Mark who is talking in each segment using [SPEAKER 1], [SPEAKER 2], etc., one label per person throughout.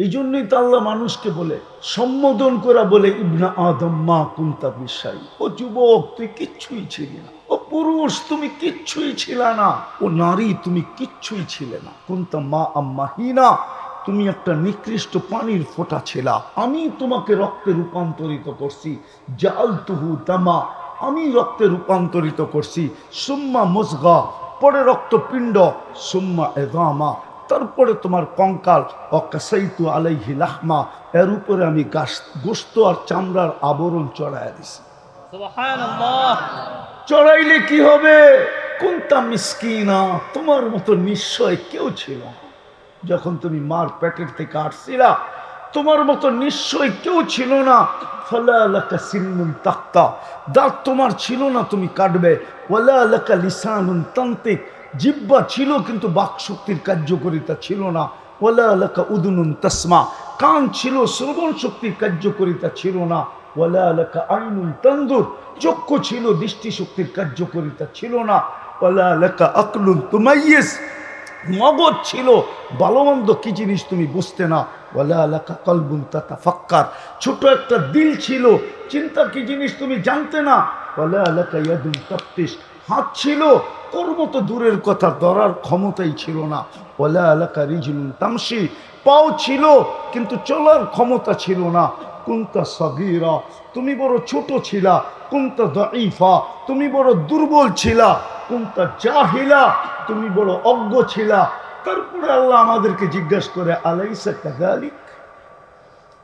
[SPEAKER 1] এই জন্যই তো আল্লাহ মানুষকে বলে সম্বোধন করা বলে ইবনা আদম মা কুনতা বিশাই, ও যুবক তুই কিচ্ছুই ছিলি না, ও পুরুষ তুমি কিচ্ছুই ছিল না, ও নারী তুমি কিচ্ছুই ছিলে না, কুনতা মা আম্মাহিনা তুমি একটা নিকৃষ্ট পানির ফোঁটা ছিলা, আমি তোমাকে রক্তে রূপান্তরিত করছি, জালতুহু দামা আমি রক্তে রূপান্তরিত করছি, সুম্মা মুজগা পরে রক্তপিণ্ড, সুম্মা ইযামা তারপরে তোমার কঙ্কাল, অকাসাইতু আলাইহি লাহমা এর উপরে আমি গোশত আর চামড়ার আবরণ চড়াইয়া দিছি।
[SPEAKER 2] সুবহানাল্লাহ।
[SPEAKER 1] চড়াইলে কি হবে? কুনতা মিসকিনা তোমার মতো নিশ্চয় কেউ ছিল না, যখন তুমি মার পেটের থেকে আসছিলা তোমার মতো নিশ্চয় কেউ ছিল না। ফালা লাকা সিন্নুন তাক্তা দাঁত তোমার ছিল না তুমি কাটবে, ওয়ালা লাকা লিসানুন তান্তিক জিহ্বা ছিল কিন্তু বাকশক্তির কার্যকারিতা ছিল না, ওয়ালা লাকা উদুনুন তাসমা কান ছিল শ্রবণ শক্তির কার্যকারিতা ছিল না, ওয়ালা লাকা আইনুন তানদুর চক্ষু ছিল দৃষ্টিশক্তির কার্যকারিতা ছিল না, ওয়ালা লাকা আকলুন তুমাইয়িজ মগজ ছিল ভালো মন্দ কি জিনিস তুমি বুঝতে না, ওয়ালা লাকা কলবুন তাতাফাক্কার ছোট একটা দিল ছিল চিন্তা কি জিনিস তুমি জানতে না, ওয়ালা লাকা ইয়াদুন তাফতিশ হাত ছিল কর্ম তো দূরের কথা ধরার ক্ষমতাই ছিল না, ওয়ালা লাকা রিজলুন তামশি পাও ছিল কিন্তু চলার ক্ষমতা ছিল না, কুনতা সগীরা তুমি বড় ছোট ছিলা, কুনতা দাঈফা তুমি বড় দুর্বল ছিলা, কুনতা জাহিলা তুমি বড় অজ্ঞ ছিলা। তারপরে আল্লাহ আমাদেরকে জিজ্ঞাসা করে আলাইসা কাযালিক,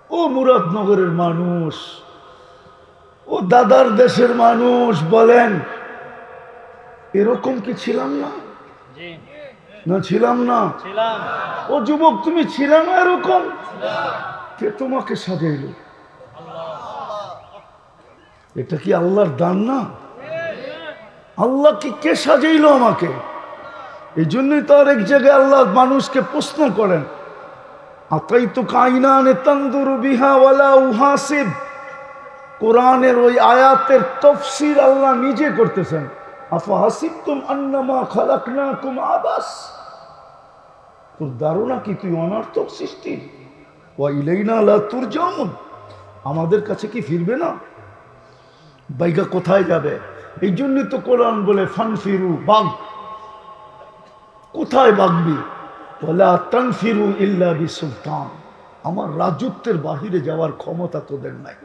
[SPEAKER 1] ও মুরাদনগরের মানুষ, ও দাদার দেশের মানুষ বলেন এরকম কি ছিলাম না?
[SPEAKER 2] জি
[SPEAKER 1] না ছিলাম না?
[SPEAKER 2] ছিলাম।
[SPEAKER 1] ও যুবক তুমি ছিলে না এরকম? কে তোমাকে সাজাইল? এটা কি আল্লাহর দান না? আল্লাহ কি কে সাজাইলো আমাকে? এই জন্যই তো আর এক জায়গায় আল্লাহ মানুষকে প্রশ্ন করেন, আতাই তো কাইনানে তানদুরু বিহা ওয়ালা উহাসিব। কোরআনের ওই আয়াতের তাফসীর আল্লাহ নিজে করতেছেন, আফা হাসিবতুম আন্নামা খালাকনাকুম আবাস, তোর ধারণা কি তুই অনর্থক সৃষ্টি? ওয়া ইলাইনা লা তুরজাউন আমাদের কাছে কি ফিরবে না? বাইগা কোথায় যাবে? এই জন্যই তো কোরআন বলে ফানফিরু বাগ, কোথায় বাগবি? ওয়ালা তানফিরু ইল্লা বিসুলতান আমার রাজত্বের বাহিরে যাওয়ার ক্ষমতা তোদের নাই।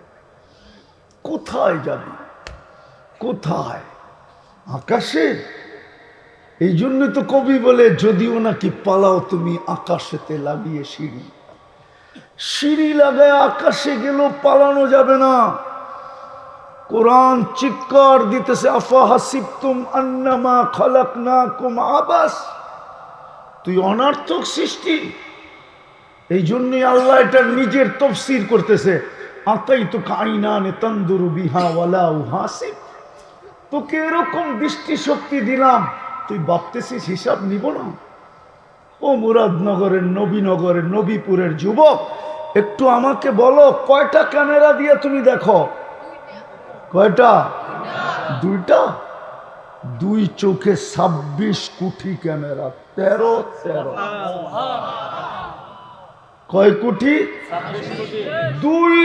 [SPEAKER 1] কোথায় যাবি? কোথায়? আকাশে? এই জন্য তো কবি বলে যদিও নাকি পালাও তুমি আকাশেতে লাগিয়ে সিঁড়ি, সিঁড়ি লাগায় আকাশে গেলেও পালানো যাবে না। কোরআন চিৎকার দিতেছে আফা হাসিবতুম আন্নামা খালাকনাকুম আবাস, তুই অনর্থক সৃষ্টি। এই জন্যই আল্লাহ এটা নিজের তাফসীর করতেছে, আতাইতু কাইনানে তানদুরু বিহা ওয়ালা উহাসিব, তোকে এরকম দৃষ্টি শক্তি দিলাম তুই ভাবতেছিস হিসাব নিব না? ও মুরাদনগরের নবীনগরের নবীপুরের যুবক একটু আমাকে বলো কয়টা ক্যামেরা দিয়ে তুমি দেখো? কয়টা? দুইটা। দুই চোখে 26 কোটি ক্যামেরা, 13 কয় কোটি?
[SPEAKER 2] 26 কোটি।
[SPEAKER 1] দুই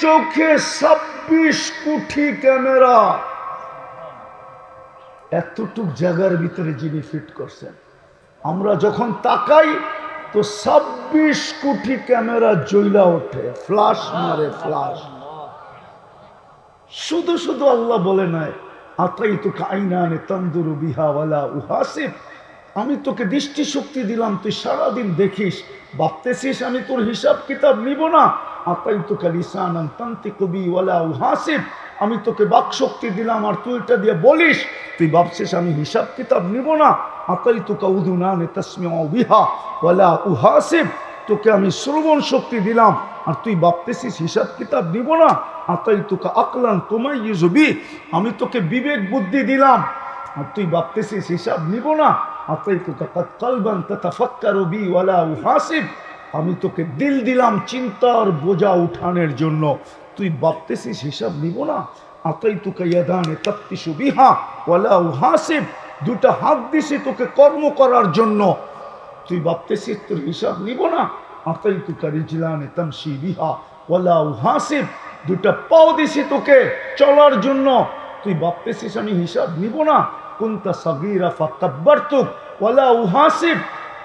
[SPEAKER 1] চোখে 26 কোটি ক্যামেরা। এতটুক জায়গার ভিতরে যিনি ফিট করছেন, আমরা যখন তাকাই তো 26 কোটি ক্যামেরা জ্বলা ওঠে, ফ্লাশ মারে, ফ্লাশ। শুধু শুধু আল্লাহ বলে নাই আতাইতু কাইনানে তানদুরু বিহা ওয়ালা উহাসিব, আমি তোকে দৃষ্টি শক্তি দিলাম তুই সারাদিন দেখিস, ভাবতেছিস আমি তোর হিসাব কিতাব নিব না। আতাইতু লিসানান তানতিকু বি ওয়ালা উহাসিব, আমি তোকে বাক শক্তি দিলাম আর তুই এটা দিয়ে বলিস, তুই ভাবছিস আমি হিসাব কিতাব নিব না। আতাইতু উযুনানে তাসমিউ বিহা ওয়ালা উহাসিব, তোকে আমি শ্রবণ শক্তি দিলাম আর তুই ভাবতেছিস হিসাব কিতাব নিব না। আতাইতুকা আকলান তুমাইয়িজু বি, আমি তোকে বিবেক বুদ্ধি দিলাম আর তুই ভাবতেছিস হিসাব নিব না। আতাইতুকা কালবান তাতাফাক্কারু বি ওয়ালা উহাসিব, আমি তোকে দিল দিলাম চিন্তার বোঝা উঠানোর জন্য, তুই ভাবতেছিস হিসাব নিব না। আতাইতুকা ইয়াদানে তাফতিশু বিহা ওয়ালা উহাসিব, দুটা হাত দিছি তোকে কর্ম করার জন্য, তুই ভাবতেছিস তোর হিসাব নিব না। আতাইতুকা রিজলান তামশি বিহা ওয়ালা উহাসিব, দুটা পাও দিছি তোকে চলার জন্য, তুই ভাবতেছিস আমি হিসাব নিব না? কুনতা সাগীরা ফাকাব্বারতুক ওয়ালা উহাসিব,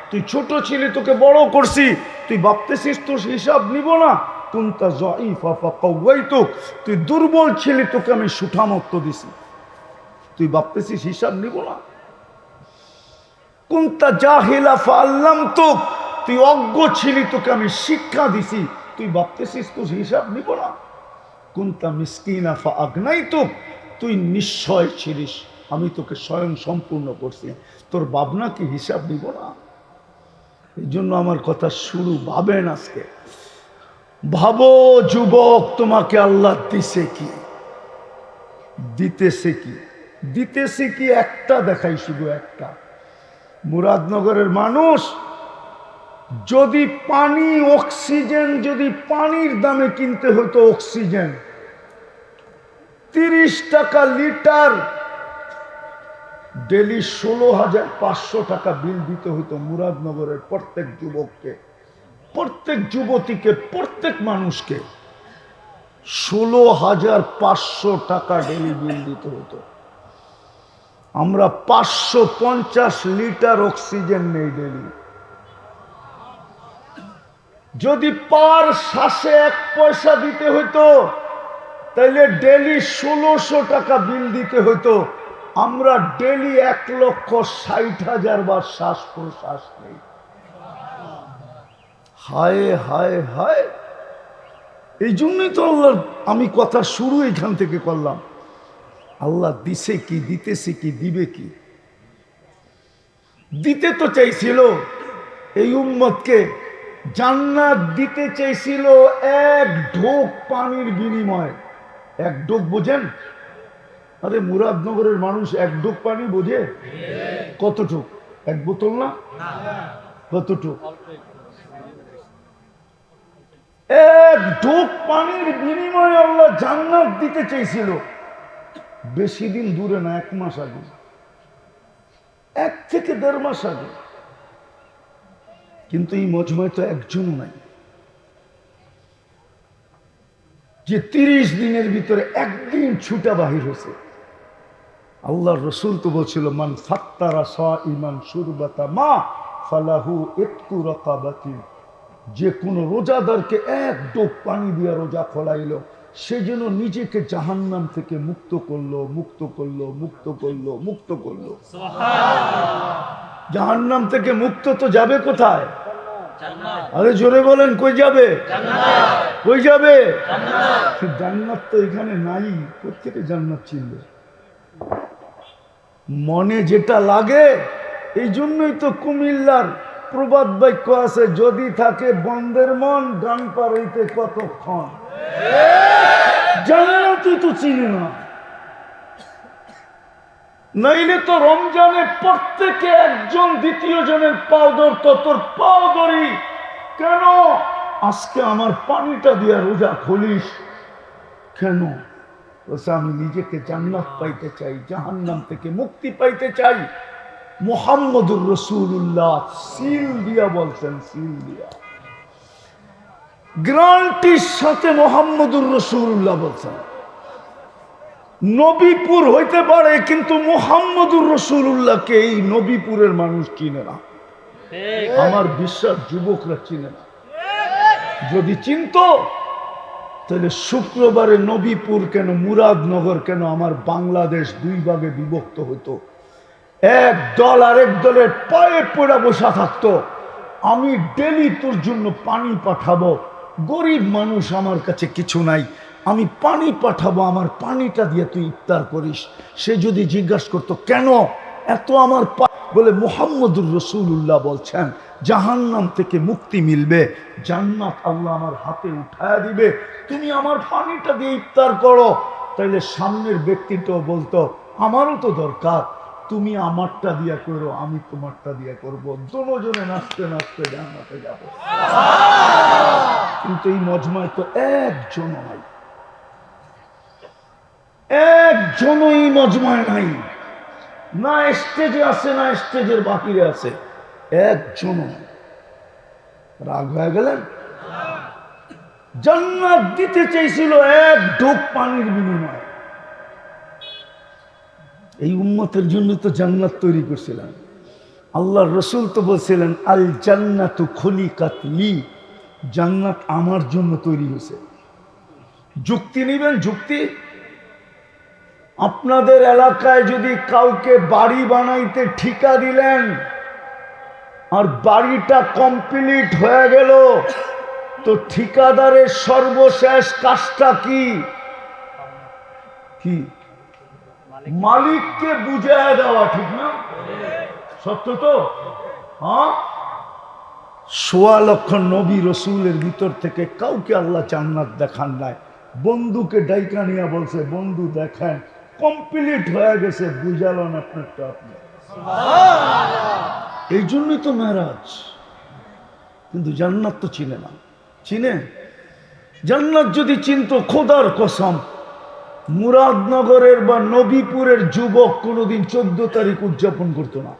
[SPEAKER 1] তুই ছোট ছিলি তোকে বড় করছি, তুই ভাবতেছিস তোর হিসাব নিব না? কুনতা যায়ীফা ফাকাওয়াইতুক, তুই দুর্বল ছিলি তোকে আমি সুঠামত্ব দিছি, তুই ভাবতেছিস হিসাব নিব না? কুনতা জাহিলা ফাআল্লামতুক, তুই অজ্ঞ ছিলি তোকে আমি শিক্ষা দিছি, তুই ভাবতেছিস তোর হিসাব নিব না? কুনতা মিসকিনা ফাআগনাইতুক, তুই নিশ্চয় ছিলিস আমি তোকে স্বয়ং সম্পূর্ণ করছি, তোর ভাবনা কি হিসাব নিব না? এই জন্য আমার কথা শুরু ভাবেন আজকে, ভাবো যুবক তোমাকে আল্লাহ দিছে কি, দিতেছে কি, দিতেছে কি? একটা দেখাই, শুধু একটা। মুরাদনগরের মানুষ যদি পানি অক্সিজেন, যদি পানির দামে কিনতে হতো অক্সিজেন 30 টাকা লিটার, ডেলি 16,500 টাকা বিল দিতে হতো মুরাদনগরের প্রত্যেক যুবককে, প্রত্যেক যুবতীকে, প্রত্যেক মানুষকে 16,500 টাকা ডেলি বিল দিতে হতো। আমরা 550 লিটার অক্সিজেন নেই ডেলি। যদি পার শ্বাসে 1 পয়সা দিতে হইতো তাইলে ডেলি 1600 টাকা বিল দিতে হইতো। আমরা ডেলি 1,60,000 বার শ্বাস প্রশ্বাস নেই। হায় হায় হায়, এই জন্যই তো আল্লাহ, আমি কথা শুরু এখান থেকে করলাম, আল্লাহ দিছে কি, দিতেছে কি, দিবে কি? দিতে তো চাইছিল এই উম্মতকে, জান্নাত দিতে চাইছিল 1 ঢোক পানির বিনিময়ে। 1 ঢোক বোঝেন? আরে মুরাদনগরের মানুষ 1 ঢোক পানি বোঝে? কতটুক? 1 বোতল না? কতটুক? 1 ঢোক পানির বিনিময়ে আল্লাহ জান্নাত দিতে চাইছিল। বেশি দিন দূরে না, 1 মাস আগে, 1 থেকে 1.5 মাস আগে। কিন্তু এই মজমায় তো একজনও নাই যে 30 দিনের ভিতরে একদিন ছুটা বাহির হয়েছে। আল্লাহর রসুল তো বলছিল, মান ফাত্তারা সাইমান শুরবাতা মা ফালাহু ইতকু রাকাবাতি, যে কোনো রোজাদারকে 1 ঢোক পানি দিয়া রোজা খোলাইলো, সে যেন নিজেকে জাহান্নাম থেকে মুক্ত করলো, মুক্ত করলো, মুক্ত করলো, মুক্ত করলো। জাহান্নাম থেকে মুক্ত তো যাবে কোথায়? আরে জোরে বলেন, কই যাবে? কই যাবে? জান্নাত তো এখানে নাই, কোথেকে জান্নাত ছিল? মনে যেটা লাগে, এই জন্যই তো কুমিল্লার প্রবাদ বাক্য আছে, যদি থাকে বন্দের মন ডান পাড়াইতে কতক্ষণ। জান্নাতই তো চিনি না, নাইলে তো রমজানে প্রত্যেকে একজন দ্বিতীয় জনের পাও ধরতো, তোর পাও ধরি কেন? আজকে আমার পানিটা দিয়া রোজা খুলিস কেন? আমি নিজেকে জান্নাত পাইতে চাই, জাহান্নাম থেকে মুক্তি পাইতে চাই। মুহাম্মদুর রাসূলুল্লাহ সিল দিয়া বলছেন, সিল দিয়া, গ্যারান্টির সাথে মুহাম্মদুর রাসূলুল্লাহ বলছেন। নবীপুর হইতে পারে, কিন্তু মুহাম্মদুর রাসূলুল্লাহকে এই নবীপুরের মানুষ চিনে না। আমার বিশ্বাস যুবকরা চিনে না। যদি চিনতো তাহলে শুক্রবারে নবীপুর কেন, মুরাদনগর কেন, আমার বাংলাদেশ 2 ভাগে বিভক্ত হতো। 1 দল আরেক দলের পায়ে পড়ে বসা থাকতো। আমি ডেলি তোর জন্য পানি পাঠাবো, গরিব মানুষ, আমার কাছে কিছু নাই, আমি পানি পাঠাবো, আমার পানিটা দিয়ে তুই ইফতার করিস। সে যদি জিজ্ঞাসা করতো কেন এত আমার, বলে মুহাম্মদুর রাসূলুল্লাহ বলছেন জাহান্নাম থেকে মুক্তি মিলবে, জান্নাত আল্লাহ আমার হাতে উঠায়া দিবে, তুমি আমার পানিটা দিয়ে ইফতার করো। তাইলে সামনের ব্যক্তিটাও বলতো আমারও তো দরকার, তুমি আমারটা দিয়া করো, আমি তোমারটা দিয়া করবো, দুজনে নাচতে নাচতে জান্নাতে যাব। কিন্তু এই মজমায় তো একজনও নাই, একজনও এই মজমায় নাই, না স্টেজে আছে, না স্টেজের বাহিরে আছে, একজনও। রাগ হয়ে গেলেন? জান্নাত দিতে চাইছিল এক ঢোক পানির বিনিময়ে। এই উম্মতের জন্য তো জান্নাত তৈরি করছিলেন। আল্লাহর রসুল তো বলছিলেন আল জান্নাতু খুলিকাত লি, জান্নাত আমার জন্য তৈরি হয়েছে। যুক্তি নিবেন? যুক্তি? আপনাদের এলাকায় যদি কাউকে বাড়ি বানাইতে ঠিকা দিলেন আর বাড়িটা কমপ্লিট হয়ে গেল, তো ঠিকাদারের সর্বশেষ কাজটা কি? কি? মালিককে বুঝায় দেওয়া, ঠিক না? সত্য তো? হ্যাঁ। ১৬ লক্ষ নবী রসুলের ভিতর থেকে কাউকে আল্লাহ জান্নাত দেখান নাই। বন্ধুকে ডাইকা নিয়ে বলছে, বন্ধু দেখেন কমপ্লিট হয়ে গেছে, বুঝালেন আপনারটা আপনি। এই জন্যই তো মেরাজ। কিন্তু জান্নাত তো চিনে না। চিনে? জান্নাত যদি চিনতো, খোদার কসম মুরাদনগরের বা নবীপুরের যুবক কোনোদিন 14 তারিখ উদযাপন করতো না।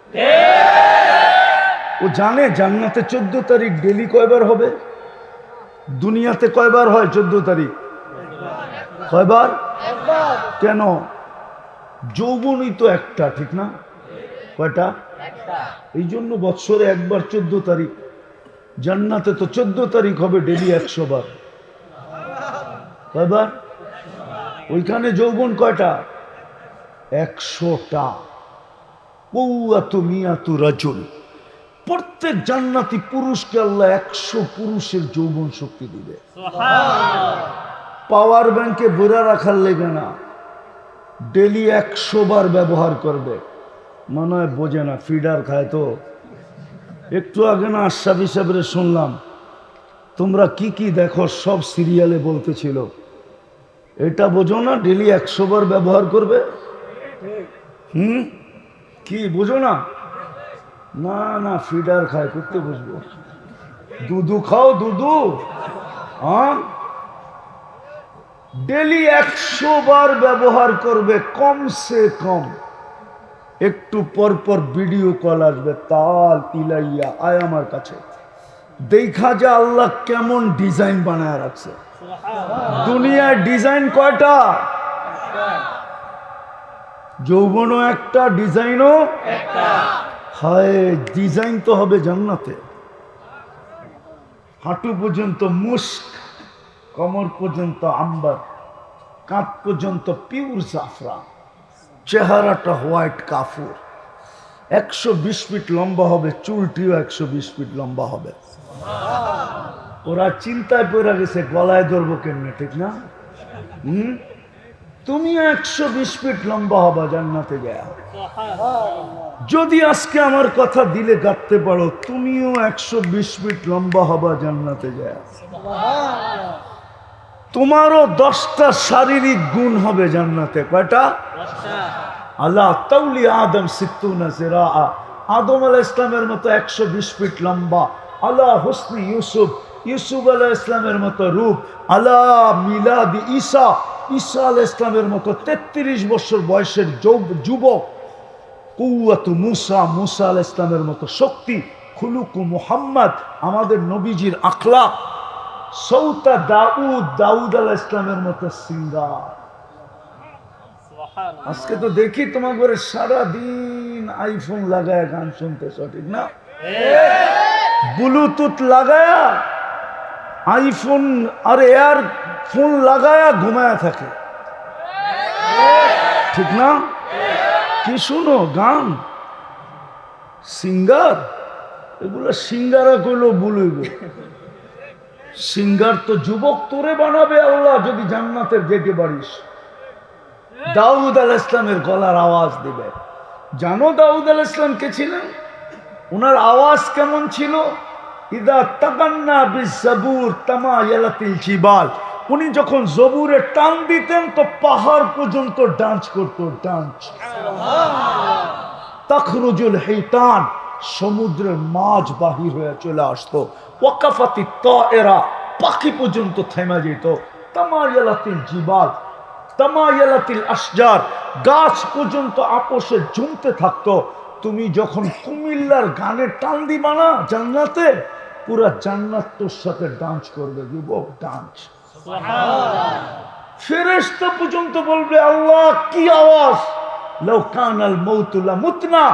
[SPEAKER 1] ও জানে জান্নাতে 14 তারিখ ডেলি কয়বার হবে? দুনিয়াতে কয়বার হয় 14 তারিখ? কয়বার? কেন? যৌবনই তো একটা, ঠিক না? কয়টা? এই জন্য বৎসরে একবার 14 তারিখ। জান্নাতে তো 14 তারিখ হবে ডেলি 100 বার। কয়বার? ওইখানে যৌবন কয়টা? 100টা। কৌয়াতু মিয়াতু রাজুল। প্রত্যেক জান্নাতি পুরুষকে আল্লাহ 100 পুরুষের যৌবন শক্তি দিবে। পাওয়ার ব্যাংকে ভরে রাখার লেগে না, ডেলি 100 বার ব্যবহার করবে। মনে হয় বোঝে না, ফিডার খায় তো। একটু আগে না আশরাফ সাহেবরে শুনলাম, তোমরা কি কি দেখো সব সিরিয়ালে বলতেছিল, এটা বোঝো না ডেলি 100 বার ব্যবহার করবে? কি বোঝো না? না না, ফিডার খায়, করতে বুঝবো। দুধু খাও, দুধু। হ্যাঁ, ডেলি 100 বার ব্যবহার করবে কমসে কম। একটু পর পর ভিডিও কল আসবে, তাল ইলাইয়া আয় আমার কাছে, দেখা যা আল্লাহ কেমন ডিজাইন বানায় রাখছে। দুনিয়ার ডিজাইন কয়টা? যৌবনও একটা, ডিজাইনও একটা। হায়, ডিজাইন তো হবে জান্নাতে। হাঁটু পর্যন্ত মুস্ক, কোমর পর্যন্ত আম্বার, কাঁধ পর্যন্ত পিওর জাফরান, চেহারাটা হোয়াইট কাফুর। 120 ফিট লম্বা হবে, চুলটিও 120 ফিট লম্বা হবে। ওরা চিন্তায় পড়ে গেছে গলায় ধরবো কেমনে, ঠিক না? তুমিও 120 ফিট লম্বা হবা জান্নাতে গেয়া। যদি আজকে আমার কথা দিলে গাঁথতে পারো, তুমিও 120 ফিট লম্বা হবা জান্নাতে গেয়া। তোমারও 10টা শারীরিক গুণ হবে জান্নাতে। কয়টা? আল্লাহ তাউলি আদম 60 জিরা। আদম আলাইহিস সালামের মতো 120 ফিট লম্বা। আল্লাহ হুসনি ইউসুফ, ইউসুফ আলাইহিস সালামের মতো রূপ। আল্লাহ মিলাদি ঈসা, ঈসা আলাইহিস সালামের মতো 33 বছর বয়সের যুবক। কুওয়াতু মুসা, মুসা আলাইহিস সালামের মতো শক্তি। খুলুকু মুহাম্মদ, আমাদের নবীজির আখলাক। সৌতা দাউদ, দাউদ আলাইহিস সালামের মতো সিঙ্গার। আজকে তো দেখি তোমার ঘরে সারাদিন আইফোন লাগায় গান শুনতেছ, ঠিক না? ব্লুটুথ লাগায়া আইফোন আর এয়ার ফোন লাগায়া ঘুমায়া থাকে, ঠিক না? কি শুনো? গান, সিঙ্গার। এগুলো সিঙ্গারা কইলেও বলইব। সিঙ্গার তো যুবক তোরে বানাবে আল্লাহ যদি জান্নাতের যেতে পারিস। দাউদ আলাইহিস সালামের গলার আওয়াজ দিবে। জানো দাউদ আলাইহিস সালাম কে ছিলেন? ওনার আওয়াজ কেমন ছিল? ইদা তাগান্না বিজাবুর তামায়ালাতিল জিবাল। উনি যখন জবুরে টান দিতেন তো পাহাড় পর্যন্ত ডান্স করতো, ডান্স। তাখরুজুল হিতান, সমুদ্রের মাছ বাহির হয়ে চলে আসতো। ওয়াকাফাতি তায়রা, পাখি পর্যন্ত থেমে যেত। তামায়ালাতিল জিবাল, তামায়ালাতিল আশজার, গাছ পর্যন্ত আপোষে জমতে থাকতো। তুমি যখন কুমিল্লার গানের টান দিবা না জান্নাতে, পুরা জান্নাত তোর সাথে ডান্স করবে, যুবক ডান্স। ফেরেশতা পর্যন্ত বলবে আল্লাহ কি আওয়াজ, লাউ কানাল মাউতু লামুতনা,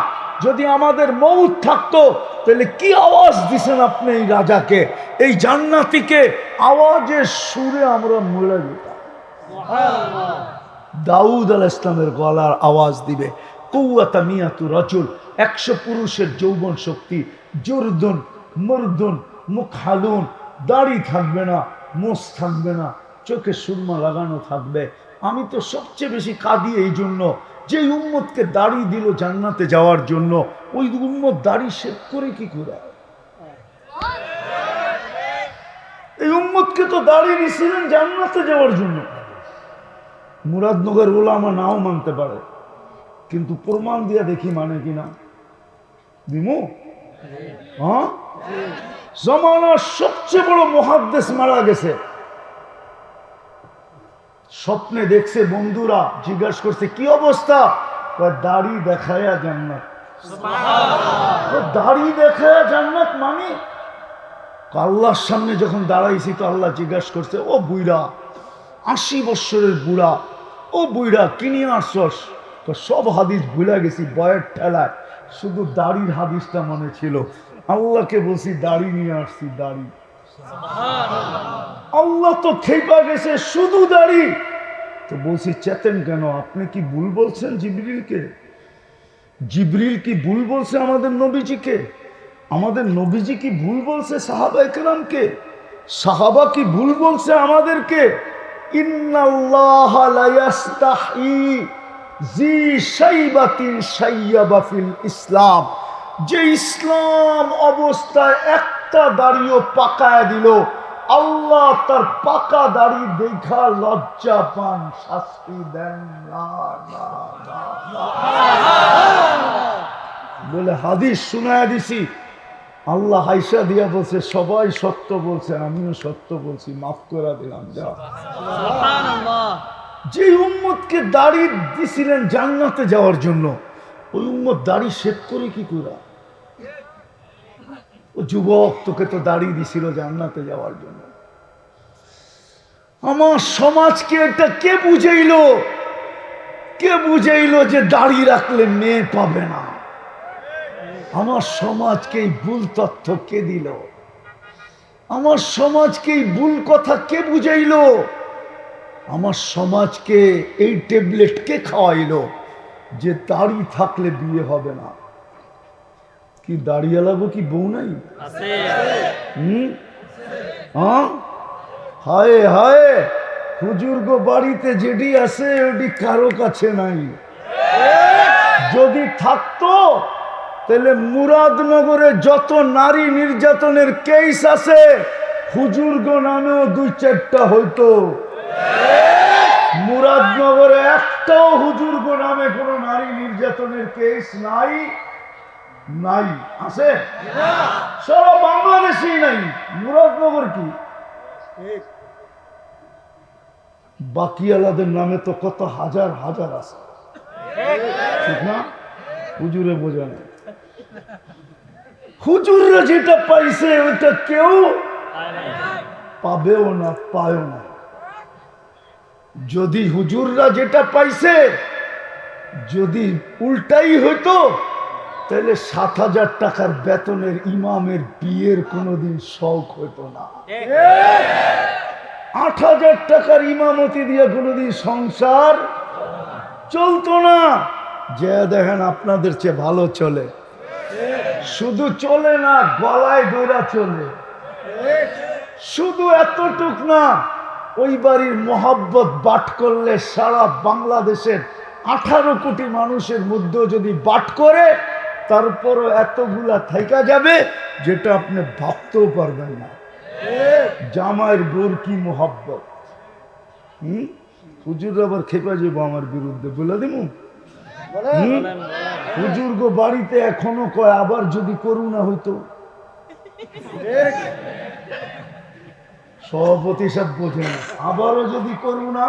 [SPEAKER 1] যদি আমাদের মউত থাকতো তাহলে কি আওয়াজ দিছেন আপনি এই রাজাকে, এই জান্নাতীকে, আওয়াজের সুরে আমরা মরে যেতাম। দাউদ আলাইহিস সালামের গলার আওয়াজ দিবে, কুওয়াতা মিয়াতু রাজুল, 100 পুরুষের যৌবন শক্তি, জুরদুন মুরদুন মুখহালুন, দাড়ি থাকবে না, মোষ থাকবে না, চোখে সুরমা লাগানো থাকবে। আমি তো সবচেয়ে বেশি কাঁদি এই জন্য, যে উম্মতকে দাড়ি দিল জান্নাতে যাওয়ার জন্য, ওই উম্মত দাড়ি শেভ করে কি করে? এই উম্মতকে তো দাড়ি দিছিলেন জান্নাতে যাওয়ার জন্য। মুরাদনগর ওলামা নাও মানতে পারে, কিন্তু প্রমাণ দিয়া দেখি মানে কিনা দিমু। হ্যাঁ, জমানার সবচেয়ে বড় মুহাদ্দিস মারা গেছে, স্বপ্নে দেখছে, বন্ধুরা জিজ্ঞাসা করছে কি অবস্থা, দাড়ি দেখায়া জান্নাত। দাড়ি দেখায়া জান্নাত মানে? আল্লাহর সামনে যখন দাঁড়াইছি তো আল্লাহ জিজ্ঞাসা করছে, ও বুইড়া, 80 বৎসরের বুড়া, ও বুইড়া কি নিয়ে আসছস? তো সব হাদিস ভুলে গেছি বয়ের ঠেলায়, শুধু দাড়ির হাদিসটা মনে ছিল। আল্লাহকে বলছি দাড়ি নিয়ে আসছি, দাড়ি। আল্লাহ তো খেপা গেছে, শুধু দাড়ি। তো বলছি চেতেন কেন, আপনি কি ভুল বলছেন জিবরিলকে? জিবরিল কি ভুল বলছে আমাদের নবীজিকে? আমাদের নবীজি কি ভুল বলছে সাহাবা একরামকে? সাহাবা কি ভুল বলছে আমাদেরকে? ইন্নাল্লাহা লা ইয়াস্তাহি জি শাইবাতিন শাইয়াবা ফিল ইসলাম, যে ইসলাম অবস্থায় একটা দাড়িও পাকায় দিল, আল্লাহ তার পাকা দাড়ি দেখা লজ্জা পান, শাস্তি দেন না। বলে হাদিস শুনায়া দিছি, আল্লাহ হাইসা দিয়া বলছে সবাই সত্য বলছে, আমিও সত্য বলছি, মাফ করে দিলাম, যা। যে উম্মতকে দাড়ি দিছিলেন জান্নাতে যাওয়ার জন্য, ওই উম্মত দাড়ি শেভ করে কি করে? ও যুবক, তোকে তো দাড়ি দিছিল জান্নাতে যাওয়ার জন্য। আমার সমাজকে এটা কে বুঝাইলো? কে বুঝাইলো যে দাড়ি রাখলে মেয়ে পাবে না? আমার সমাজকে এই ভুল তথ্য কে দিল? আমার সমাজকে এই ভুল কথা কে বুঝাইলো? আমার সমাজকে এই ট্যাবলেট কে খাওয়াইলো যে দাড়ি থাকলে বিয়ে হবে না? কি দাড়িওয়ালাগো কি বউ নাই? হ্যাঁ, হায় হায়, হুজুর গো বাড়িতে যেটি আছে ওটি কারো কাছে নাই। যদি থাকতো তাহলে মুরাদনগরে যত নারী নির্যাতনের কেস আছে হুজুর গো নামেও 2-4টা হইতো। মুরাদনগরে একটাও হুজুর গো নামে কোনো নারী নির্যাতনের কেস নাই। নাই আছে? সারা বাংলাদেশেই নাই, মুরাদনগর কি? বাকিওয়ালাদের নামে তো কত হাজার হাজার আছে, ঠিক না? হুজুরে বোঝা নেই। হুজুররা যেটা পাইছে ওইটা কেউ পাবেও না, পায়ও না। যদি হুজুররা যেটা পাইছে যদি উল্টাই হইতো তাহলে 7,000 টাকার বেতনের ইমামের বিয়ের কোনোদিন শখ হইতো না। 8,000 টাকার ইমামতি দিয়ে কোনোদিন সংসার চলতো না। যে দেখেন আপনাদের চেয়ে ভালো চলে, শুধু চলে না, গলায় দৌড়া চলে। শুধু এতটুক না, ওই বাড়ির মোহাব্বত বাট করলে সারা বাংলাদেশের 18 কোটি মানুষের মধ্যেও যদি বাট করে তারপরও এতগুলা থাইকা যাবে যেটা আপনি ভাবতেও পারবেন না। জামাইয়ের বোর কি মোহাব্বত। হুজুর আবার খেপা যাবো আমার বিরুদ্ধে, বলে দিব। হুজুর গো বাড়িতে এখনো কয় আবার যদি করুণা হইতো। সভাপতি সাহেব বোঝেন, আবারও যদি করুণা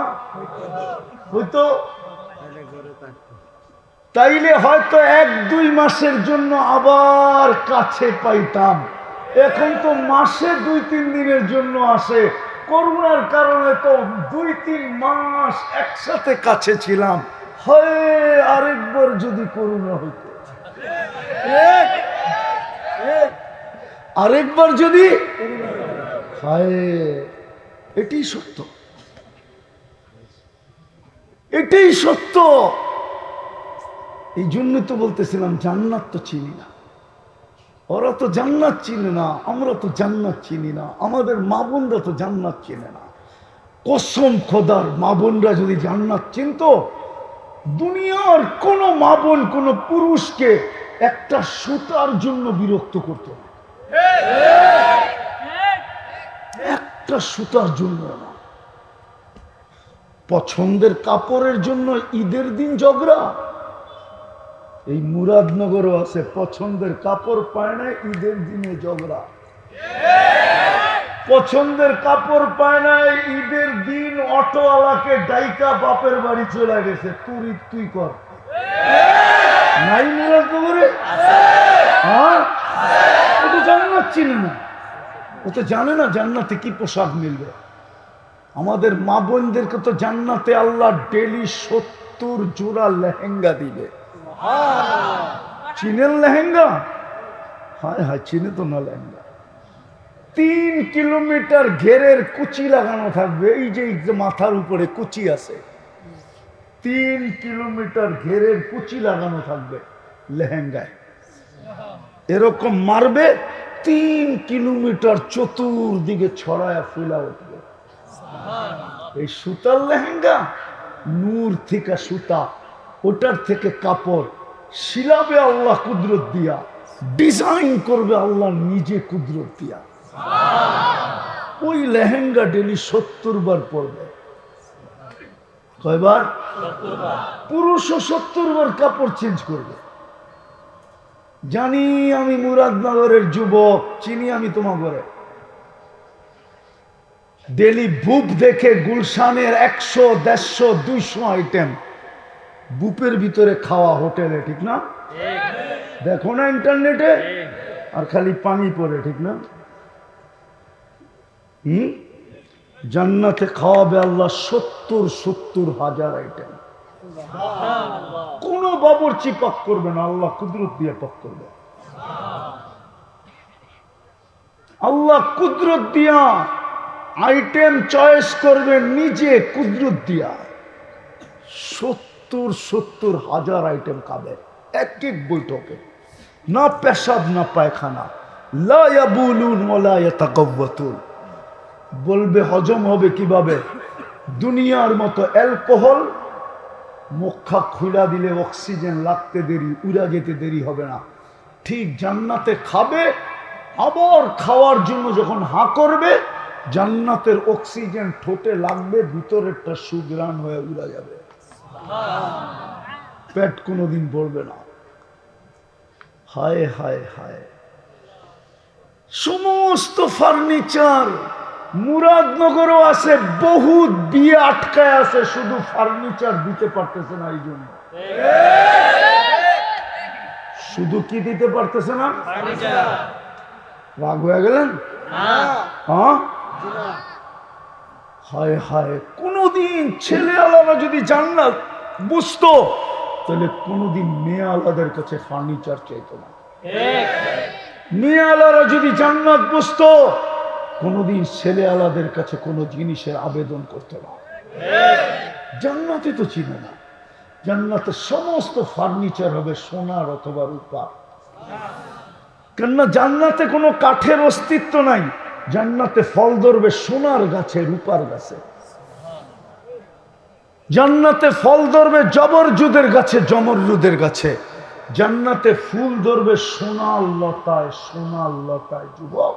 [SPEAKER 1] হইতো তাইলে হয়তো 1-2 মাসের জন্য আবার কাছে পাইতাম, এখন তো মাসে 2-3 দিনের জন্য আসে। করোনার কারণে তো 2-3 মাস একসাথে কাছে ছিলাম। হয় আরেকবার যদি করোনা হইতো, আরেকবার যদি, হায়, এটাই সত্য, এটাই সত্য। এই জন্য তো বলতেছিলাম জান্নাত তো চিনি না, ওরা তো জান্নাত চিনে না, আমরা তো জান্নাত চিনি না, আমাদের মা বোনরা তো জান্নাত চিনে না। কসম খোদার, মা বোনরা যদি জান্নাত চিনতো, দুনিয়ার কোন মা বোন কোন পুরুষকে একটা সুতার জন্য বিরক্ত করতো না, একটা সুতার জন্য না। পছন্দের কাপড়ের জন্য ঈদের দিন ঝগড়া। এই মুরাদনগরও আছে, পছন্দের কাপড় পায় না, ঈদের দিনে ঝগড়া। পছন্দের কাপড় পায় না, ঈদের দিন অটোওয়ালাকে ডাইকা বাপের বাড়ি চলে গেছে, তুই কর। নাই মুরাদনগরে? হ্যাঁ, ও তো জান্নাত চিনে না, ও তো জানে না জান্নাতে কি পোশাক মিলবে। আমাদের মা বোনদেরকে তো জান্নাতে আল্লাহ ডেলি 70 জোড়া লেহেঙ্গা দিবে। চিনেন লেহেঙ্গা? হায় হায়, চিনে তো না লেহেঙ্গা। 3 কিলোমিটার ঘেরের কুচি লাগানো থাকবে, এই যে মাথার উপরে কুচি আছে, 3 কিলোমিটার ঘেরের কুচি লাগানো থাকবে লেহেঙ্গায়। এরকম মারবে, 3 কিলোমিটার চতুর্দিকে ছড়ায়া ফুলা উঠবে। এই সুতার লেহেঙ্গা, নূর থেকে সুতা, ওটার থেকে কাপড় শিলাবে আল্লাহ কুদরত দিয়া, ডিজাইন করবে আল্লাহ নিজে কুদরত দিয়া। ওই লেহেঙ্গা ডেলি 70 বার পরবে। কয়বার? পুরুষও 70 বার কাপড় চেঞ্জ করবে। জানি আমি মুরাদনগরের যুবক, চিনি আমি তোমাকে। ডেলি বুপ দেখে গুলশানের 100, 150, 200 আইটেম বুপের ভিতরে খাওয়া হোটেলে, ঠিক না? দেখো না ইন্টারনেটে, আর খালি পানি পড়ে, ঠিক না? জান্নাতে খাওয়াবে আল্লাহ 70 হাজার আইটেম। কোন বাবুর্চি পাক করবে না, আল্লাহ কুদরত দিয়ে পাক করবে। আল্লাহ কুদরত দিয়া আইটেম চয়েস করবে নিজে, কুদরত দিয়া। 70 হাজার আইটেম খাবে এক এক বৈঠকে, না পেশাব না পায়খানা। লা ইয়াবুলুন ওয়ালা ইয়াতাকাওয়াতুন। বলবে হজম হবে কিভাবে? দুনিয়ার মতো অ্যালকোহল মুখা খুলা দিলে অক্সিজেন লাগতে দেরি, উড়া যেতে দেরি হবে না। ঠিক জান্নাতে খাবে, আবার খাওয়ার জন্য যখন হাঁ করবে, জান্নাতের অক্সিজেন ঠোঁটে লাগবে, ভিতরেরটা সুগ্রাণ হয়ে উড়া যাবে, পেট কোনোদিন ভরবে না। হায় হায় হায়, সমস্ত ফার্নিচার মুরাদনগরও আছে, বহুত বিয়ে আটকায় আছে, শুধু ফার্নিচার দিতে পারতেছে না। এই জন্য শুধু কি দিতে পারতেছে না? রাগ হয়ে গেলেন? হ্যাঁ, হায় হায়, কোনদিন ছেলে আলাদা যদি জান্নাত বুঝতো, তাহলে কোনদিন মেয়ে আলাদের কাছে ফার্নিচার চাইতো না। মেয়ে আলারা যদি জান্নাত বুঝতো, কোনদিন ছেলে আলাদের কাছে কোনো জিনিসের আবেদন করতো না। জান্নাতে তো চিনে না, জান্নাতে সমস্ত ফার্নিচার হবে সোনার অথবা রূপার। কেননা জান্নাতে কোনো কাঠের অস্তিত্ব নাই, জান্নাতে ফল ধরবে সোনার গাছে, রূপার গাছে। জান্নাতে ফল ধরবে জবরজুদের গাছে, জমরজুদের গাছে। জান্নাতে ফুল ধরবে সোনার লতায়, সোনার লতায়। যুবক,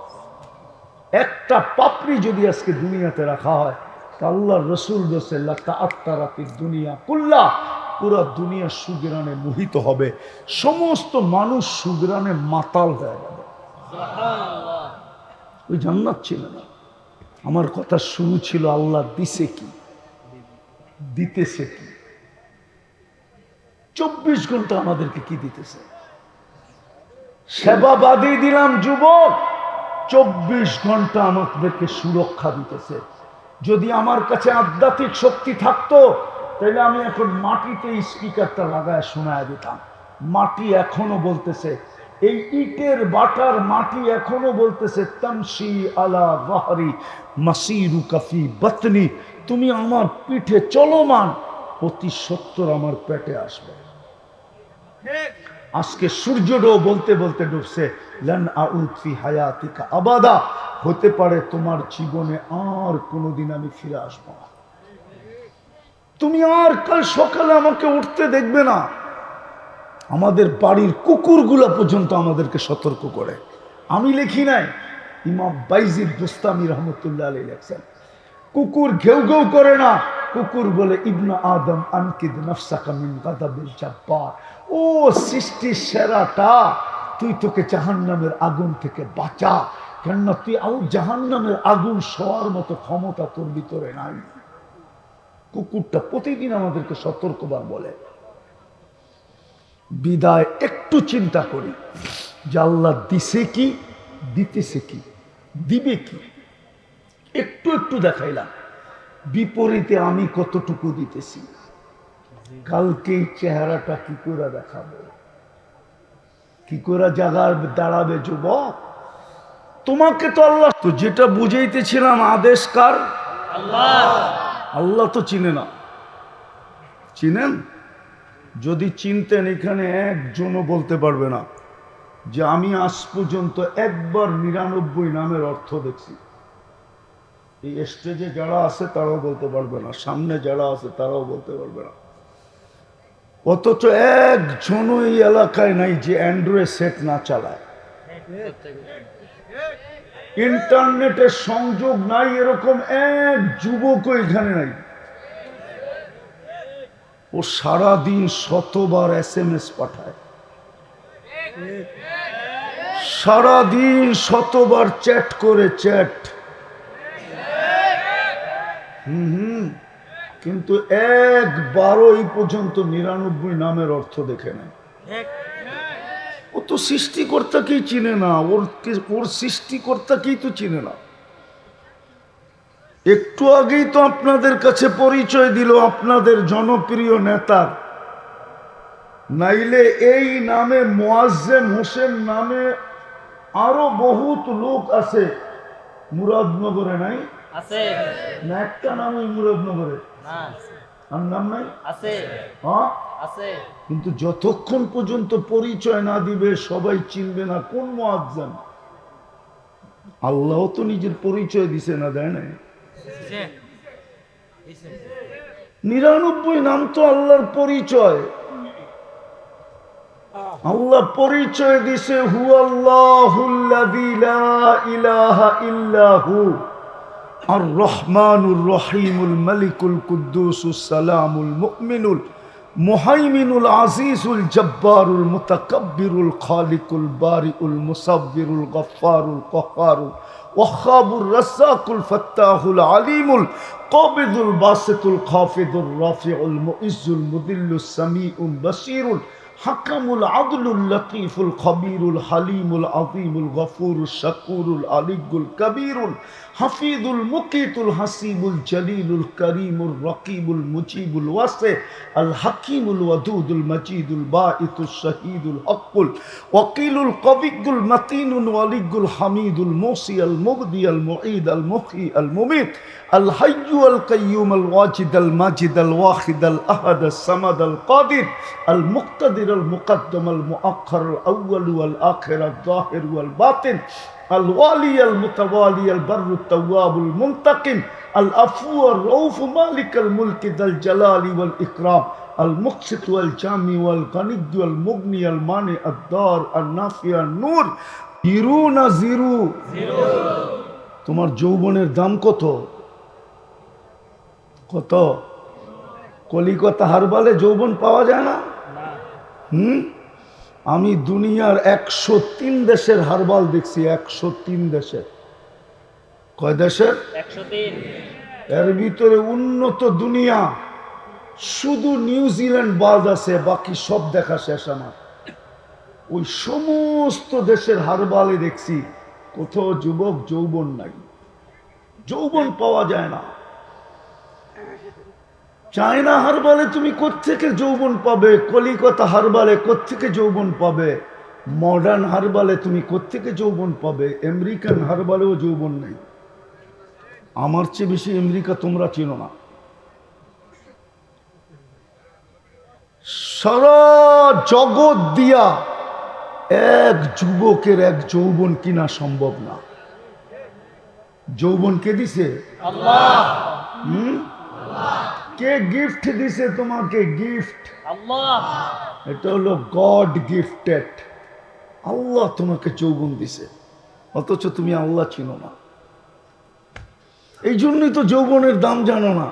[SPEAKER 1] একটা পাপড়ি যদি আজকে দুনিয়াতে রাখা হয়, আল্লাহ রসুল বলছে লাতা আত্মারাতির দুনিয়া কুল্লা, পুরা দুনিয়া সুগ্রানে মোহিত হবে, সমস্ত মানুষ সুগ্রানে মাতাল হয়ে যাবে। ওই জান্নাত ছিল না। আমার কথা শুরু ছিল আল্লাহ দিছে কি, দিতেছে কি। 24 ঘন্টা আমাদেরকে কি দিতেছে? সেবা বাদই দিলাম যুবক, 24 ঘন্টা আমাদেরকে সুরক্ষা দিতেছে। যদি আমার কাছে আধ্যাত্মিক শক্তি থাকতো তাহলে আমি এখন মাটিতে স্পিকারটা লাগায় শোনায় দিতাম। মাটি এখনো বলতেছে, এই ইটের বাটার মাটি এখনো বলতেছে, তামশি আলা যাহরি মাসিরুকা ফি বাতনি, তুমি আমার পিঠে চলমান, অতি সত্তর আমার পেটে আসবে। আজকে সূর্যটাও বলতে বলতে ডুবছে, লান আউদ ফি হায়াতিকা আবাদা, হতে পারে তোমার জীবনে আর কোনোদিন আমি ফিরে আসবো না, তুমি আর কাল সকালে আমাকে উঠতে দেখবে না। আমাদের বাড়ির কুকুরগুলা পর্যন্ত আমাদেরকে সতর্ক করে। আমি লিখি নাই, ইমাম বাইজিদ বুস্তামি রহমতুল্লাহ আলাইহি লেখছেন, কুকুর ঘেউ ঘেউ করে না, কুকুর বলে ইবনা আদম আনকিদ নাফসাকা মিন গাদাবিল জাব্বার, ও সৃষ্টির সেরাটা, তুই তোকে জাহান্নামের আগুন থেকে বাঁচা, কেননা তুই জাহান্নামের আগুন সওয়ার মতো ক্ষমতা তোর ভিতরে নাই। কুকুরটা প্রতিদিন আমাদেরকে সতর্কবার বলে। বিদায় একটু চিন্তা করি যে আল্লাহ দিছে কি, দিতেছে কি, দিবে কি, একটু একটু দেখাইলাম। বিপরীতে আমি কতটুকু দিতেছি, কালকে চেহারাটা কি করে দেখাবো, কি করে জাগার দাঁড়াবে যুবক? তোমাকে তো আল্লাহ, তো যেটা বুঝাইতেছিলাম, আদেশ কার?
[SPEAKER 2] আল্লাহ।
[SPEAKER 1] আল্লাহ তো চিনে না, চিনেন? যদি চিনতেন এখানে একজনও বলতে পারবে না যে আমি আজ পর্যন্ত একবার 99 নামের অর্থ দেখছি। এই স্টেজে যারা আছে তারাও বলতে পারবে না, সামনে যারা আছে তারাও বলতে পারবে না। অথচ একজনও এই এলাকায় নাই যে অ্যান্ড্রয়েড সেট না চালায়, ইন্টারনেটের সংযোগ নাই এরকম এক যুবকও এখানে নাই। ও সারাদিন শতবার SMS পাঠায়, সারাদিন শতবার চ্যাট করে, চ্যাট। কিন্তু একবারও এই পর্যন্ত 99 নামের অর্থ দেখে নেয়। ও তো সৃষ্টিকর্তাকেই চিনে না, ওর সৃষ্টিকর্তাকেই তো চিনে না। একটু আগেই তো আপনাদের কাছে পরিচয় দিল আপনাদের জনপ্রিয় নেতার, নাইলে এই নামে মোয়াজ্জেম হোসেন নামে আরো বহুত লোক আছে মুরাদনগরে, নাই?
[SPEAKER 2] আছে
[SPEAKER 1] না একটা নামই মুরাদনগরে,
[SPEAKER 2] না
[SPEAKER 1] আর নাম নাই?
[SPEAKER 2] আছে
[SPEAKER 1] হ্যাঁ
[SPEAKER 2] আছে।
[SPEAKER 1] কিন্তু যতক্ষণ পর্যন্ত পরিচয় না দিবে সবাই চিনবে না কোন মুয়াজ্জেম। আল্লাহ তো নিজের পরিচয় দিছে না, দেয় না? 99 নাম তো আল্লাহর পরিচয়। আল্লাহ পরিচয় দিছে হু আল্লাহুল্লাযী লা ইলাহা ইল্লাহু আর রহমানুর রহিমুল মালিকুল কুদ্দুসুস সালামুল মুমিনুল মুহাইমিনুল আজিজুল জব্বারুল মুতাকাব্বিরুল খালিকুল বারিউল মুসাব্বিরুল গফফারুল কহ্হারুল ওয়াহ্হাবুর রাজ্জাকুল ফাত্তাহুল আলিমুল কাবিদুল বাসিতুল খাফিদুর রাফিউল মুইজ্জুল মুদিল্লুস সামিউল বাসীরুল হাকামুল আদলুল লতীফুল খবীরুল হালিমুল আযীমুল গফুরুশ শাকুরুল আলিয়্যুল কবীরুল হাফিজুল মুকিতুল হাসিবুল জলিলুল করিমুর রকিবুল মুজিবুল ওয়াসি আল হাকিমুল ওয়াদুদুল মজিদুল বাঈতুশ শহীদুল হকুল ওয়াকিলুল কবিয়্যুল মতিনুল ওয়ালিয়্যুল হামিদুল মুসি আল মুবদি আল মুঈদ আল মুহয়ি আল মুমীত আল হাইয়্যু আল কাইয়্যুম আল ওয়াজিদ আল মাজিদ আল ওয়াহিদ আল আহাদ আস সামাদ আল কাদির আল মুক্তাদির আল মুকদ্দম আল মুআখ্খার আল আউয়াল ওয়াল আখির আল যাহির ওয়াল বাতিন আল ওয়ালি আল মুতাওয়ালি আল বাররু তাওয়াবুল মুনতাকিম আল আফু আর রউফ মালিক আল মুলক যাল জালালি ওয়াল ইকরাম আল মুকসিত ওয়াল জামি ওয়াল গানিয়্য ওয়াল মুগনি আল মানি আদ দার আল নাফি আন নূর। জিরু না জিরু? তোমার যৌবনের দাম কত? কত? কলিকাতা হারবালে যৌবন পাওয়া যায় না? আমি দুনিয়ার 103 দেশের হারবাল দেখছি, 103 দেশের। কয় দেশের?
[SPEAKER 2] 103।
[SPEAKER 1] এর ভিতরে উন্নত দুনিয়া শুধু নিউজিল্যান্ড বাদ আছে, বাকি সব দেখা শেষ আমার। ওই সমস্ত দেশের হারবালে দেখছি কোথাও যুবক যৌবন নাই, যৌবন পাওয়া যায় না। চায়না হারবালে তুমি কোত্থেকে যৌবন পাবে? কলিকাতা হারবালে কোত্থেকে যৌবন পাবে? মডার্ন হারবালে তুমি কোত্থেকে যৌবন পাবে? আমেরিকান হারবালেও যৌবন নেই। আমার চেয়ে বেশি আমেরিকা তোমরা চিনো না। সারা জগৎ দিয়া এক যুবকের এক যৌবন কিনা সম্ভব না। যৌবন কে দিছে?
[SPEAKER 2] আল্লাহ।
[SPEAKER 1] কে গিফট দিছে তোমাকে? গিফট
[SPEAKER 2] আল্লাহ।
[SPEAKER 1] এটা হলো গড গিফটেড। আল্লাহ তোমাকে যৌবন দিছে, অথচ তুমি আল্লাহ চিনো না। এই জন্যই তো যৌবনের দাম জানো না।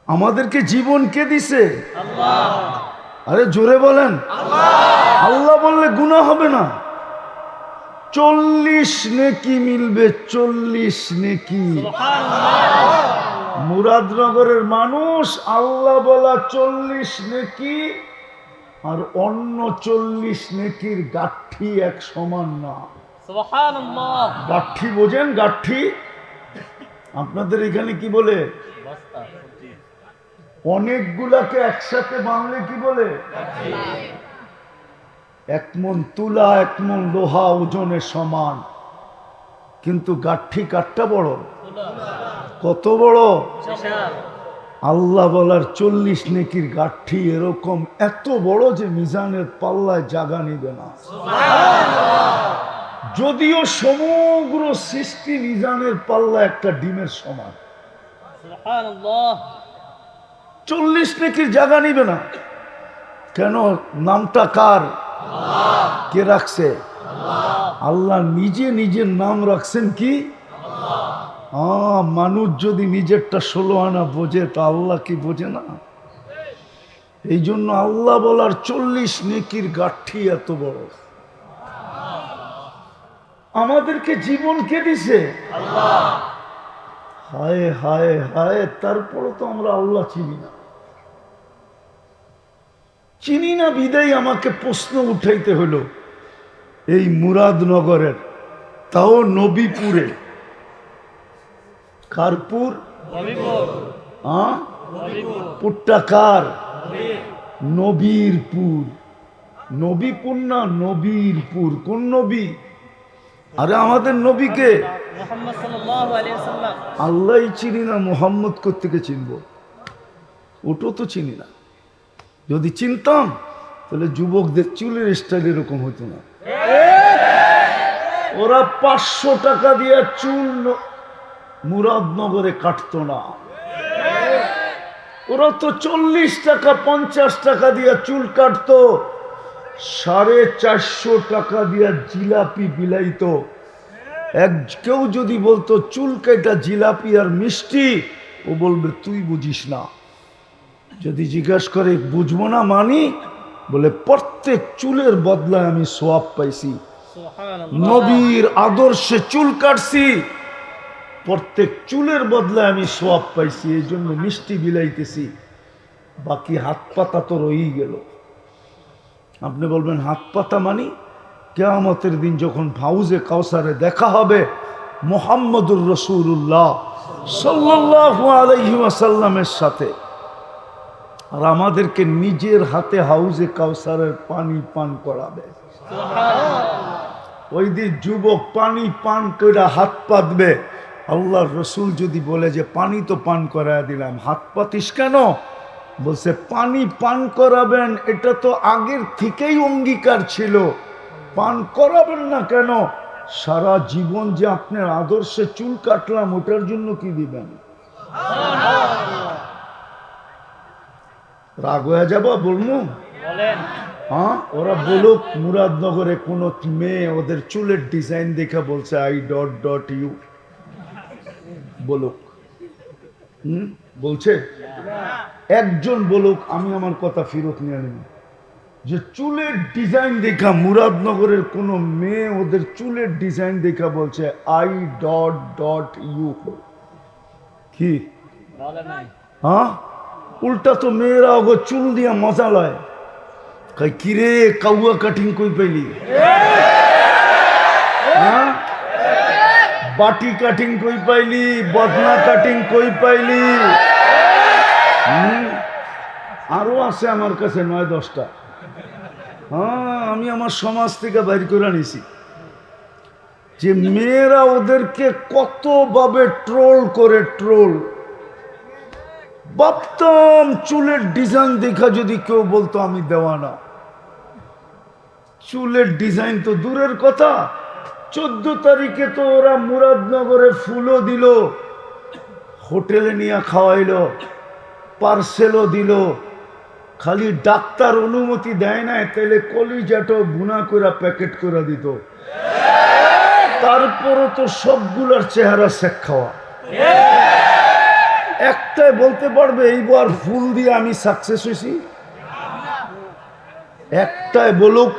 [SPEAKER 1] আমাদেরকে জীবন কে দিছে?
[SPEAKER 2] আল্লাহ।
[SPEAKER 1] আরে জোরে বলেন। আল্লাহ বললে গুনাহ হবে না। 40 নেকি মিলবে, 40 নেকি। মুরাদনগরের মানুষ আল্লাহ বলা 40 নেকি আর অন্য 40 নেকির গাঠি এক সমান না।
[SPEAKER 2] সুবহানাল্লাহ।
[SPEAKER 1] গাঠি বোঝেন? গাঠি আপনাদের এখানে কি বলে?
[SPEAKER 2] বস্তা।
[SPEAKER 1] অনেকগুলাকে একসাথে বাঁধলে কি বলে? এক মন তুলা, এক মন লোহা ওজনে সমান, কিন্তু গাঠি কাঠটা বড়। কত বড়?
[SPEAKER 2] বিশাল।
[SPEAKER 1] আল্লাহ বলার 40 নেকির গাঠি এরকম এত বড় যে মিজানের পাল্লায় জায়গা নিবে না। যদিও সমগ্র সৃষ্টি মিজানের পাল্লা একটা ডিমের সমান,
[SPEAKER 2] সুবহানাল্লাহ।
[SPEAKER 1] 40 নেকির জায়গা নিবে না। কেন? নামটা কার? কে রাখছে? আল্লাহ নিজে নিজের নাম রাখছেন কি? মানুষ যদি নিজেরটা 16 আনা বোঝে তা আল্লাহ কি বোঝে না? এই জন্য আল্লাহ বলার 40 নেকির গাঠি এত বড়। আমাদেরকে জীবন কে দিছে? হায় হায় হায়, তারপরে তো আমরা আল্লাহ চিনি না। চিনি না বিদায় আমাকে প্রশ্ন উঠাইতে হলো। এই মুরাদনগরের, তাও নবীপুরে। কারপুর? পুরটা কার? নবীরপুর। নবীপুর না নবীরপুর। কোন নবী? আরে আমাদের নবীকে
[SPEAKER 2] মুহাম্মদ সাল্লাল্লাহু আলাইহি ওয়াসাল্লাম।
[SPEAKER 1] আল্লাহই চিনি না, মুহাম্মদ কোত্থেকে চিনবো? ওটা তো চিনি না। যদি চিনতাম তাহলে যুবকদের চুলের স্টাইল এরকম হতো না। ওরা 500 টাকা দিয়ে চুল মুরাদনগরে কাটতো না। ওরা তো 40 টাকা 50 টাকা দিয়ে চুল কাটতো, 450 টাকা দিয়ে জিলাপি বিলাইতো। কেউ যদি বলতো চুল কাটা জিলাপি আর মিষ্টি, ও বলবে তুই বুঝিস না। যদি জিজ্ঞাসা করে বুঝবো না মানি, বলে প্রত্যেক চুলের বদলায় আমি সোয়াব পাইছি। নবীর আদর্শে চুল কাটছি, প্রত্যেক চুলের বদলায় আমি সোয়াব পাইছি, এই জন্য মিষ্টি বিলাইতেছি। বাকি হাত পাতা তো রয়েই গেল। আপনি বলবেন হাত পাতা মানি? কিয়ামতের দিন যখন হাউজে কাউসারে দেখা হবে মুহাম্মদুর রাসূলুল্লাহ সাল্লাল্লাহু আলাইহি ওয়াসাল্লামের সাথে, আর আমাদেরকে নিজের হাতে হাউজে কাউসারের পানি পান করাবে। ওই দিন যুবক পানি পান করে হাত পাতবে। আল্লাহর রসুল যদি বলে যে পানি তো পান করায় দিলাম, হাত পাতিস কেন? বলছে পানি পান করাবেন, এটা তো আগের থেকেই অঙ্গীকার ছিল, পান করাবেন না কেন? সারা জীবন যে আপনার আদর্শে চুল কাটলাম, ওটার জন্য কি দিবেন? রাগ হয়ে যাবো বলবো? হ্যাঁ, ওরা বলুক মুরাদনগরে কোন মেয়ে ওদের চুলের ডিজাইন দেখে বলছে I.U বলুক। বলছে? একজন বলুক, আমি আমার কথা ফেরত নিয়ে নেব। যে চুলের ডিজাইন দেখা মুরাদনগরের কোন মেয়ে ওদের চুলের ডিজাইন দেখা বলছে I.U কি? হ্যাঁ, উল্টা তো মেয়েরা ওগো চুল দিয়া মজা লয়। কিরে কাউয়া কাটিং কই পাইলি? বাটি কাটিং কই পাইলি, বদনা কাটিং কই পাইলি? আরো আছে আমার কাছে 9-10টা। হ্যাঁ, আমি আমার সমাজ থেকে বাইর করে নিছি যে মেয়েরা ওদেরকে কতভাবে ট্রোল করে। ট্রোল ভাবতাম চুলের ডিজাইন দেখা যদি কেউ বলতো আমি দেওয়ানা। চুলের ডিজাইন তো দূরের কথা, 14 তারিখে তো ওরা মুরাদনগরে ফুলও দিল, হোটেলে নিয়ে খাওয়াইলো, পার্সেলও দিল। খালি ডাক্তার অনুমতি দেয় না, তাইলে কলিজাটাও বুনা করে প্যাকেট করে দিত। তারপরও তো সবগুলার চেহারা শেখ খাওয়া। একটাই বলতে পারবে এইবার ফুল দিয়ে আমি সাকসেস হয়েছি? একটাই বলুক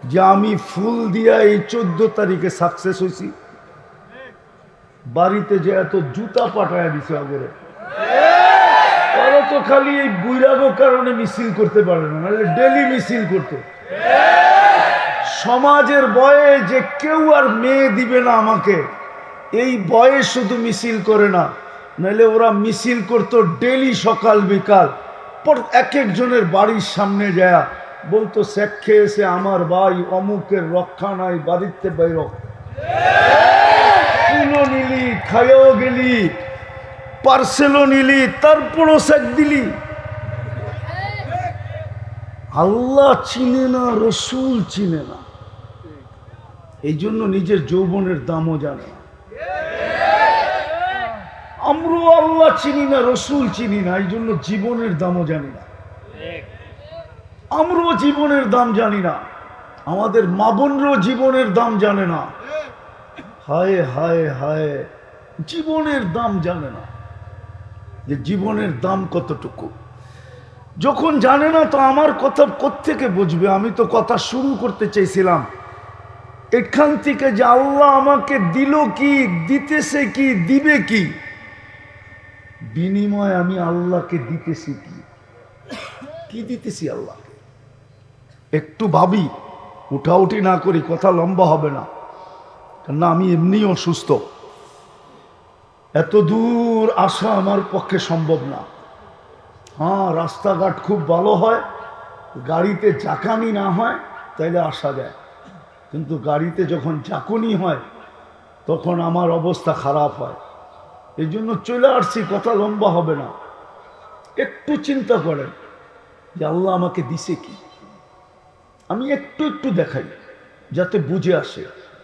[SPEAKER 1] যে আমি ফুল দিয়া এই 14 তারিখে সাকসেস হয়েছি? বাড়িতে যে এত জুতা পাঠায় দিছে আগরে, ওরা তো খালি এই বুইরাগো কারণে মিছিল করতে পারে না, নাহলে ডেলি মিছিল করতো। সমাজের ভয়ে যে কেউ আর মেয়ে দিবে না আমাকে, এই ভয়ে শুধু মিছিল করে না, নাহলে ওরা মিছিল করতো ডেলি সকাল বিকাল। পর এক একজনের বাড়ির সামনে যায় বলতো শেখ খেয়েছে আমার ভাই, অমুকের রক্ষা নাই, বাড়িতে বাইর। ফুলও নিলি, খাইও গেলি, পার্সেলও নিলি, তারপরও শেখ দিলি। আল্লাহ চিনে না, রসুল চিনে না, এই জন্য নিজের যৌবনের দামও জানে না। আমরাও আল্লাহ চিনি না, রসুল চিনি না, এই জন্য জীবনের দামও জানি না। আমরাও জীবনের দাম জানি না, আমাদের মা বোনরাও জীবনের দাম জানে না। হায় হায় হায়, জীবনের দাম জানে না, যে জীবনের দাম কতটুকু। যখন জানে না তো আমার কথা কোত্থেকে বুঝবে? আমি তো কথা শুরু করতে চাইছিলাম এখান থেকে যে আল্লাহ আমাকে দিল কি, দিতেছে কি, দিবে কি, বিনিময় আমি আল্লাহকে দিতেছি কি? কি দিতেছি আল্লাহকে? একটু ভাবি, উঠাউঠি না করি, কথা লম্বা হবে না, কেননা আমি এমনি অসুস্থ। এত দূর আসা আমার পক্ষে সম্ভব না। হ্যাঁ, রাস্তাঘাট খুব ভালো হয়, গাড়িতে জাকানি না হয় তাইলে আসা যায়, কিন্তু গাড়িতে যখন জাকুনি হয় তখন আমার অবস্থা খারাপ হয়। এই জন্য চলে আসছি, কথা লম্বা হবে না। একটু চিন্তা করেন যে আল্লাহ আমাকে দিছে কি, আমি একটু একটু দেখাই যাতে বুঝে আসে।